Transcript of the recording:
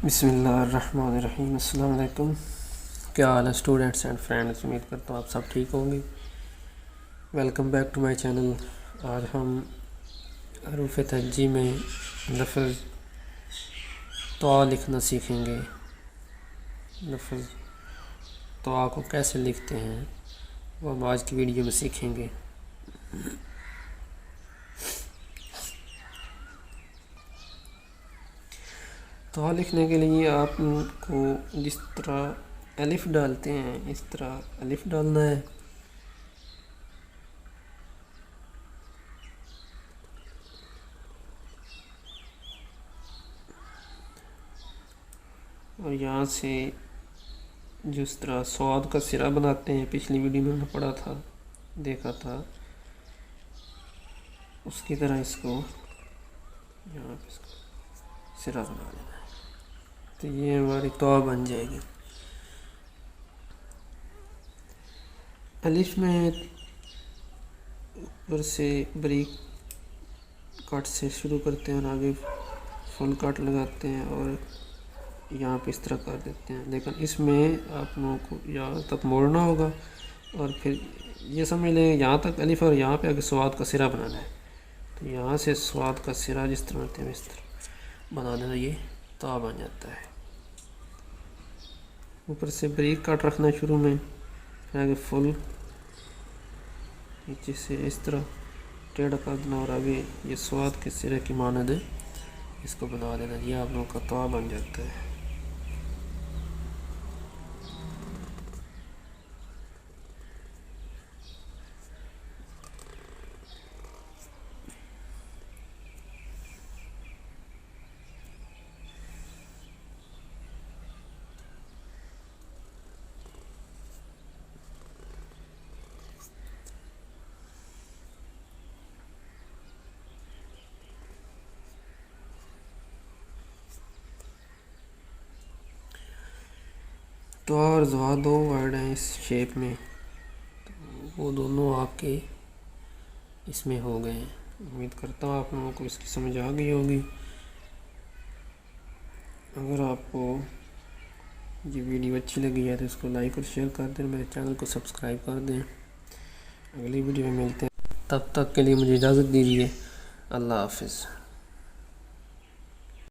بسم اللہ الرحمن الرحیم۔ السلام علیکم، کیا حال ہے اسٹوڈنٹس اینڈ فرینڈس؟ امید کرتا ہوں آپ سب ٹھیک ہوں گے۔ Welcome back to my channel. آج ہم حروف تہجی میں لفظ طا لکھنا سیکھیں گے۔ لفظ طا کو کیسے لکھتے ہیں وہ ہم آج کی ویڈیو میں سیکھیں گے۔ طا لکھنے کے لیے آپ کو جس طرح الف ڈالتے ہیں اس طرح الف ڈالنا ہے، اور یہاں سے جس طرح صاد کا سرا بناتے ہیں، پچھلی ویڈیو میں ہم نے پڑھا تھا، دیکھا تھا، اس کی طرح اس کو یہاں پہ اس کو سرا بنا لینا ہے، تو یہ ہماری طا بن جائے گی۔ الف میں اوپر سے بریک کٹ سے شروع کرتے ہیں اور آگے فل کٹ لگاتے ہیں اور یہاں پہ اس طرح کر دیتے ہیں، لیکن اس میں آپ لوگوں کو یہاں تک موڑنا ہوگا اور پھر یہ سمجھ لیں یہاں تک الف اور یہاں پہ آگے صاد کا سرا بنانا ہے، تو یہاں سے صاد کا سرا جس طرح ہوتے ہیں اس طرح بنا دینا، یہ طا بن جاتا ہے۔ اوپر سے بریک کٹ رکھنا شروع میں، پھر آگے فل، نیچے سے اس طرح ٹیڑھا کر دینا اور آگے یہ صاد کے سرے کی مانند ہے اس کو بنا دینا، یہ آپ لوگوں کا طا بن جاتا ہے۔ طا اور ظا دو ورڈ ہیں اس شیپ میں، وہ دونوں آپ کے اس میں ہو گئے ہیں۔ امید کرتا ہوں آپ لوگوں کو اس کی سمجھ آ گئی ہوگی۔ اگر آپ کو یہ ویڈیو اچھی لگی ہے تو اس کو لائک اور شیئر کر دیں، میرے چینل کو سبسکرائب کر دیں۔ اگلی ویڈیو میں ملتے ہیں، تب تک کے لیے مجھے اجازت دیجیے۔ اللہ حافظ۔